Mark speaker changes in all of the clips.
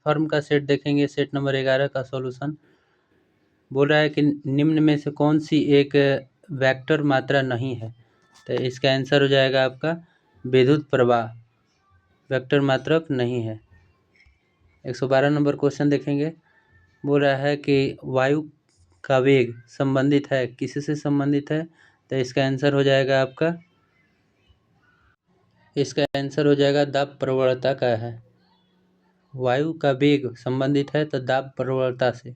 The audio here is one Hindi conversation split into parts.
Speaker 1: फॉर्म का सेट देखेंगे, सेट नंबर 11 का सॉल्यूशन बोल रहा है कि निम्न में से कौन सी एक वेक्टर मात्रा नहीं है। तो इसका आंसर हो जाएगा आपका विद्युत प्रवाह वेक्टर मात्रक नहीं है। 112 नंबर क्वेश्चन देखेंगे, बोल रहा है कि वायु का वेग संबंधित है, किससे संबंधित है। तो इसका आंसर हो जाएगा आपका दाब प्रवणता का है। वायु का वेग संबंधित है तो दाब प्रवणता से।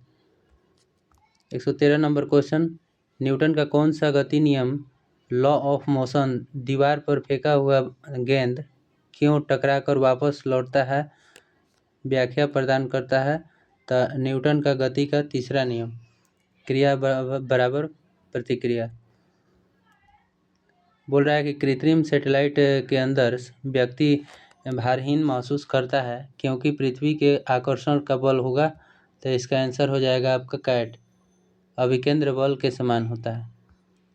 Speaker 1: 113 नंबर क्वेश्चन, न्यूटन का कौन सा गति नियम लॉ ऑफ मोशन दीवार पर फेंका हुआ गेंद क्यों टकराकर वापस लौटता है व्याख्या प्रदान करता है। तो न्यूटन का गति का तीसरा नियम, क्रिया बराबर प्रतिक्रिया। बोल रहा है कि कृत्रिम सैटेलाइट के अंदर व्यक्ति भारहीन महसूस करता है क्योंकि पृथ्वी के आकर्षण का बल होगा। तो इसका आंसर हो जाएगा आपका कैट, अभिकेंद्र बल के समान होता है।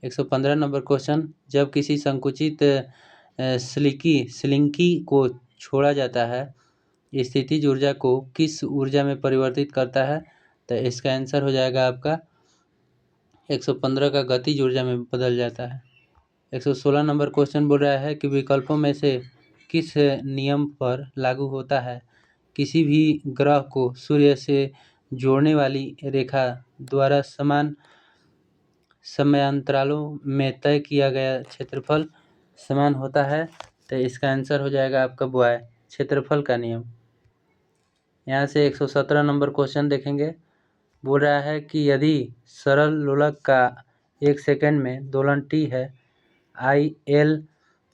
Speaker 1: 115 नंबर क्वेश्चन, जब किसी संकुचित स्लिंकी को छोड़ा जाता है स्थितिज ऊर्जा को किस ऊर्जा में परिवर्तित करता है। तो इसका आंसर हो जाएगा आपका 115 का गतिज ऊर्जा में बदल जाता है। 116 नंबर क्वेश्चन बोल रहा है कि विकल्पों में से किस नियम पर लागू होता है किसी भी ग्रह को सूर्य से जोड़ने वाली रेखा द्वारा समान समयांतरालों में तय किया गया क्षेत्रफल समान होता है। तो इसका आंसर हो जाएगा आपका बॉय क्षेत्रफल का नियम। यहाँ से 117 नंबर क्वेश्चन देखेंगे, बोल रहा है कि यदि सरल लोलक का 1 सेकंड में दोलन t है, आई एल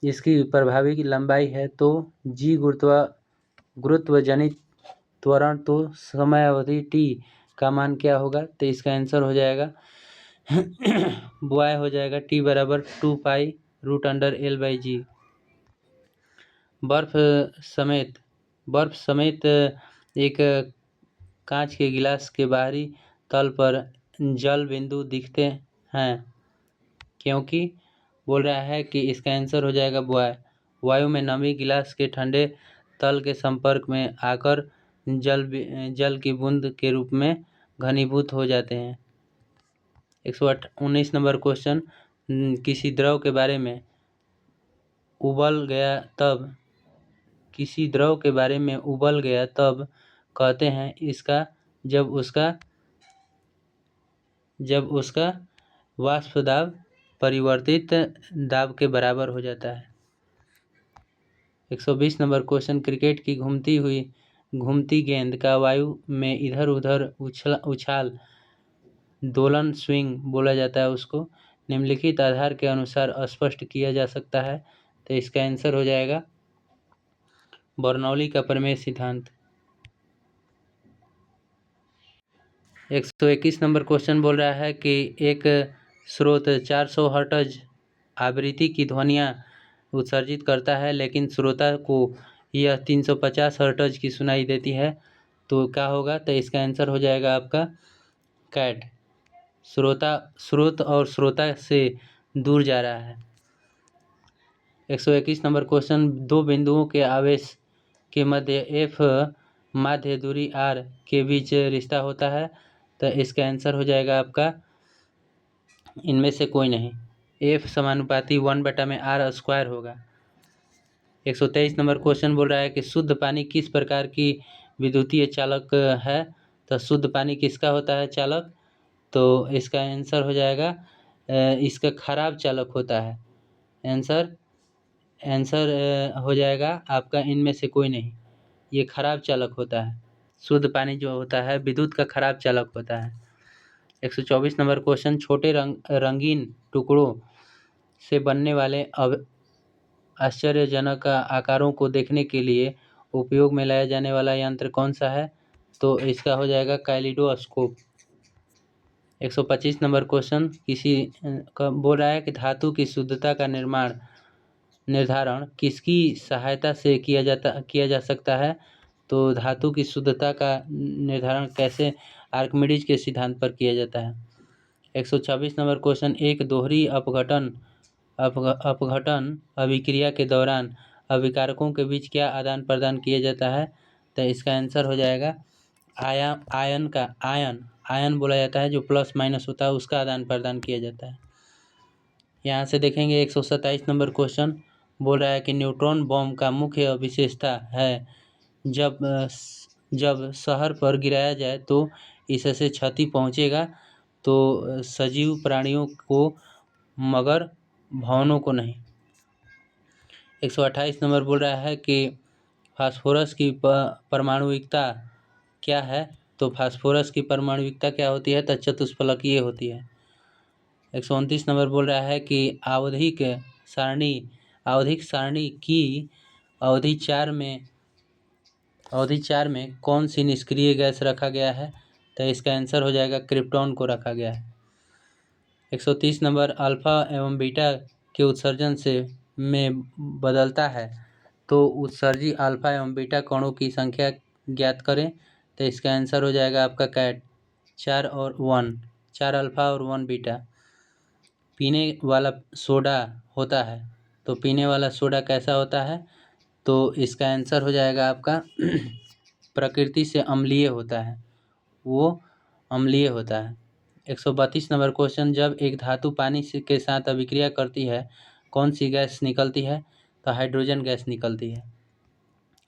Speaker 1: इसकी प्रभावी की लंबाई है, तो जी गुरुत्वजनित त्वरण तो समयावधि t का मान क्या होगा। तो इसका आंसर हो जाएगा बॉय हो जाएगा t बराबर 2π√L/g। बर्फ समेत एक कांच के गिलास के बाहरी तल पर जल बिंदु दिखते हैं क्योंकि बोल रहा है कि इसका आंसर हो जाएगा बॉय, वायु में नमी गिलास के ठंडे तल के संपर्क में आकर जल की बूंद के रूप में घनीभूत हो जाते हैं। 119 नंबर क्वेश्चन, किसी द्रव के बारे में उबल गया तब कहते हैं इसका जब उसका वाष्प दाब परिवर्तित दाब के बराबर हो जाता है। 120 नंबर क्वेश्चन, क्रिकेट की घूमती गेंद का वायु में इधर उधर उछाल दोलन स्विंग बोला जाता है, उसको निम्नलिखित आधार के अनुसार स्पष्ट किया जा सकता है। तो इसका आंसर हो जाएगा बर्नौली का प्रमेय सिद्धांत। 121 नंबर क्वेश्चन बोल रहा है कि एक स्रोत 400 हर्ट्ज आवृत्ति की ध्वनियाँ उत्सर्जित करता है लेकिन श्रोता को यह 350 हर्ट्ज की सुनाई देती है, तो क्या होगा। तो इसका आंसर हो जाएगा आपका कैट, स्रोत और श्रोता से दूर जा रहा है। 121 नंबर क्वेश्चन, दो बिंदुओं के आवेश के मध्य f माध्य दूरी r के बीच रिश्ता होता है। तो इसका आंसर हो जाएगा आपका इनमें से कोई नहीं, f समानुपाती 1/r² होगा। 123 नंबर क्वेश्चन बोल रहा है कि शुद्ध पानी किस प्रकार की विद्युतीय चालक है। तो शुद्ध पानी किसका होता है चालक। तो इसका आंसर हो जाएगा इसका खराब चालक होता है। आंसर हो जाएगा आपका इनमें से कोई नहीं, ये खराब चालक होता है। शुद्ध पानी जो होता है विद्युत का खराब चालक होता है। 124 नंबर क्वेश्चन, छोटे रंगीन टुकड़ों से बनने वाले आश्चर्यजनक आकारों को देखने के लिए उपयोग में लाया जाने वाला यंत्र कौन सा है। तो इसका हो जाएगा कैलिडोस्कोप। 125 नंबर क्वेश्चन, बोल रहा है कि धातु की शुद्धता का निर्धारण किसकी सहायता से किया जा सकता है। तो धातु की शुद्धता का निर्धारण कैसे, आर्किमिडीज के सिद्धांत पर किया जाता है। 126 नंबर क्वेश्चन, एक दोहरी अपघटन अभिक्रिया के दौरान अभिकारकों के बीच क्या आदान प्रदान किया जाता है। तो इसका आंसर हो जाएगा आयन बोला जाता है, जो प्लस माइनस होता है उसका आदान प्रदान किया जाता है। यहाँ से देखेंगे 127 नंबर क्वेश्चन बोल रहा है कि न्यूट्रॉन बम का मुख्य विशेषता है जब शहर पर गिराया जाए तो इससे क्षति पहुँचेगा, तो सजीव प्राणियों को मगर भवनों को नहीं। 128 नंबर बोल रहा है कि फास्फोरस की परमाणुिकता क्या है, तो फास्फोरस की परमाणुिकता क्या होती है, तो चतुष्फलकीय होती है। 129 नंबर बोल रहा है कि आवधिक सारणी की अवधि 4 में कौन सी निष्क्रिय गैस रखा गया है, तो इसका आंसर हो जाएगा क्रिप्टॉन को रखा गया है। 130 नंबर अल्फा एवं बीटा के उत्सर्जन से में बदलता है, तो उत्सर्जी अल्फा एवं बीटा कणों की संख्या ज्ञात करें, तो इसका आंसर हो जाएगा आपका कैट 4 अल्फा और 1 बीटा। पीने वाला सोडा होता है, तो पीने वाला सोडा कैसा होता है, तो इसका आंसर हो जाएगा आपका प्रकृति से अम्लीय होता है, वो अम्लीय होता है। 132 नंबर क्वेश्चन, जब एक धातु पानी के साथ अभिक्रिया करती है कौन सी गैस निकलती है, तो हाइड्रोजन गैस निकलती है।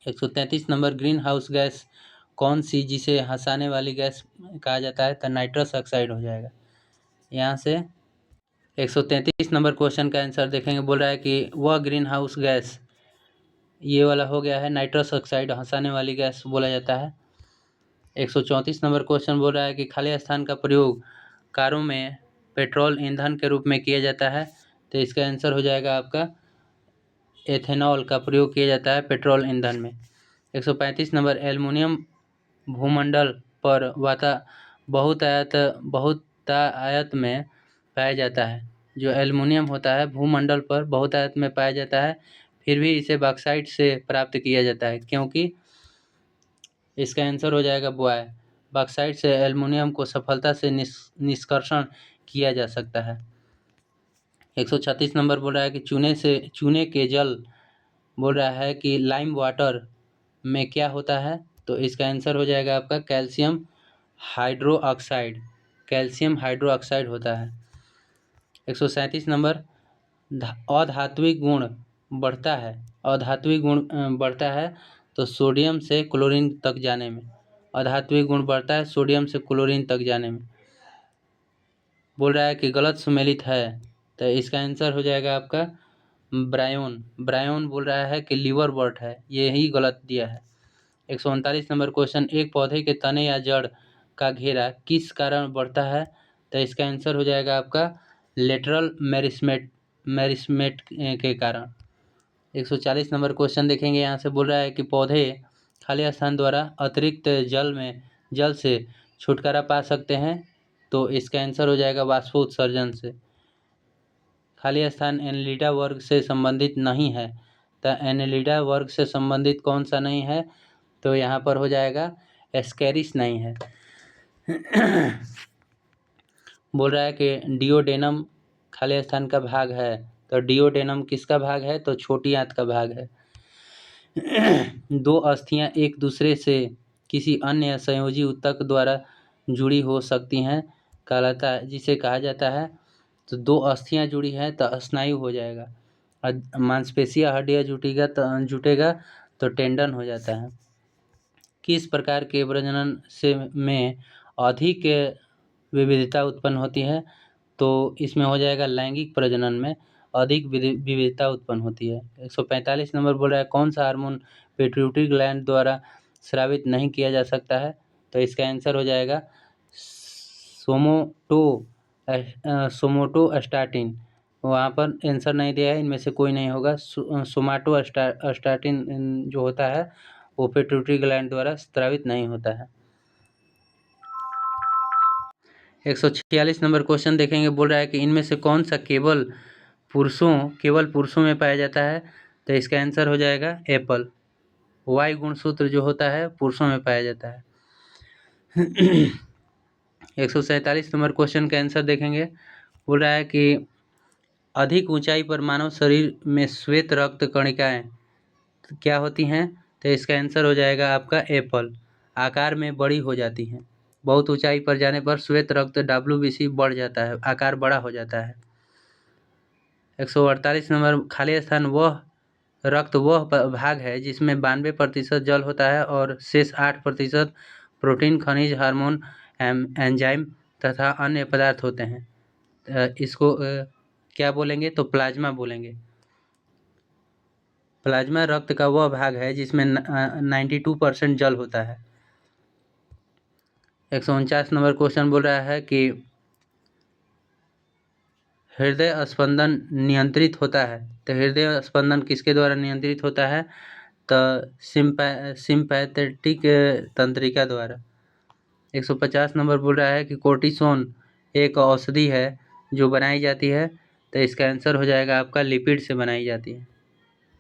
Speaker 1: 133 नंबर, ग्रीन हाउस गैस कौन सी जिसे हंसाने वाली गैस कहा जाता है, तो नाइट्रस ऑक्साइड हो जाएगा। यहाँ से 133 नंबर क्वेश्चन का आंसर देखेंगे, बोल रहा है कि वह ग्रीन हाउस गैस, ये वाला हो गया है नाइट्रस ऑक्साइड, हंसाने वाली गैस बोला जाता है। 134 नंबर क्वेश्चन बोल रहा है कि खाली स्थान का प्रयोग कारों में पेट्रोल ईंधन के रूप में किया जाता है, तो इसका आंसर हो जाएगा आपका एथेनॉल का प्रयोग किया जाता है पेट्रोल ईंधन में। 135 नंबर, एल्युमिनियम भूमंडल पर बहुतायत में पाया जाता है। जो एल्युमिनियम होता है भूमंडल पर बहुतायत में पाया जाता है, फिर भी इसे बॉक्साइट से प्राप्त किया जाता है, क्योंकि इसका आंसर हो जाएगा बॉय। बॉक्साइट से एल्युमिनियम को सफलता से निष्कर्षण किया जा सकता है। 136 नंबर बोल रहा है कि चूने के जल बोल रहा है कि लाइम वाटर में क्या होता है, तो इसका आंसर हो जाएगा आपका कैल्शियम हाइड्रोक्साइड होता है। 137 नंबर, अधात्विक गुण बढ़ता है तो सोडियम से क्लोरीन तक जाने में। अधात्विक गुण बढ़ता है सोडियम से क्लोरीन तक जाने में। बोल रहा है कि गलत सुमेलित है, तो इसका आंसर हो जाएगा आपका ब्रायोन बोल रहा है कि लीवर वर्ट है, यही गलत दिया है। 139 नंबर क्वेश्चन, एक पौधे के तने या जड़ का घेरा किस कारण बढ़ता है, तो इसका आंसर हो जाएगा आपका लेटरल मेरिस्मेट के कारण। 140 नंबर क्वेश्चन देखेंगे, यहाँ से बोल रहा है कि पौधे खाली स्थान द्वारा अतिरिक्त जल से छुटकारा पा सकते हैं, तो इसका आंसर हो जाएगा वाष्पोत्सर्जन से। खाली स्थान एनेलिडा वर्ग से संबंधित नहीं है, तो एनेलिडा वर्ग से संबंधित कौन सा नहीं है, तो यहाँ पर हो जाएगा एस्केरिस नहीं है। बोल रहा है कि डिओडेनम खाली स्थान का भाग है, तो डिओडेनम किसका भाग है, तो छोटी आंत का भाग है। दो अस्थियां एक दूसरे से किसी अन्य संयोजी ऊतक द्वारा जुड़ी हो सकती हैं, जिसे कहा जाता है, तो दो अस्थियां जुड़ी हैं तो स्नायु हो जाएगा, और मांसपेशिया हड्डियां जुटेगा तो टेंडन हो जाता है। किस प्रकार के प्रजनन से में अधिक विविधता उत्पन्न होती है, तो इसमें हो जाएगा लैंगिक प्रजनन में अधिक विविधता उत्पन्न होती है। 145 नंबर बोल रहा है कौन सा हार्मोन पिट्यूटरी ग्लैंड द्वारा स्रावित नहीं किया जा सकता है, तो इसका आंसर हो जाएगा सोमाटोस्टैटिन। वहाँ पर आंसर नहीं दिया है, इनमें से कोई नहीं होगा। सोमाटोस्टैटिन जो होता है वो पिट्यूटरी ग्लैंड द्वारा स्रावित नहीं होता है। 146 नंबर क्वेश्चन देखेंगे, बोल रहा है कि इनमें से कौन सा केवल पुरुषों में पाया जाता है, तो इसका आंसर हो जाएगा एप्पल। वाई गुणसूत्र जो होता है पुरुषों में पाया जाता है। 147 नंबर क्वेश्चन का आंसर देखेंगे, बोल रहा है कि अधिक ऊंचाई पर मानव शरीर में श्वेत रक्त कणिकाएं क्या होती हैं, तो इसका आंसर हो जाएगा आपका एप्पल। आकार में बड़ी हो जाती हैं। बहुत ऊंचाई पर जाने पर श्वेत रक्त WBC बढ़ जाता है, आकार बड़ा हो जाता है। 148 नंबर, खाली स्थान वह रक्त वह भाग है जिसमें 92% जल होता है और शेष 8% प्रोटीन, खनिज, हार्मोन, एंजाइम तथा अन्य पदार्थ होते हैं। इसको क्या बोलेंगे? तो प्लाज्मा बोलेंगे। प्लाज्मा रक्त का वह भाग है जिसमें 92% जल होता है। 149 नंबर क्वेश्चन बोल रहा है कि हृदय स्पंदन नियंत्रित होता है, तो हृदय स्पंदन किसके द्वारा नियंत्रित होता है? तो सिंपैथेटिक तंत्रिका द्वारा। 150 नंबर बोल रहा है कि कोर्टिसोन एक औषधि है जो बनाई जाती है, तो इसका आंसर हो जाएगा आपका लिपिड से बनाई जाती है।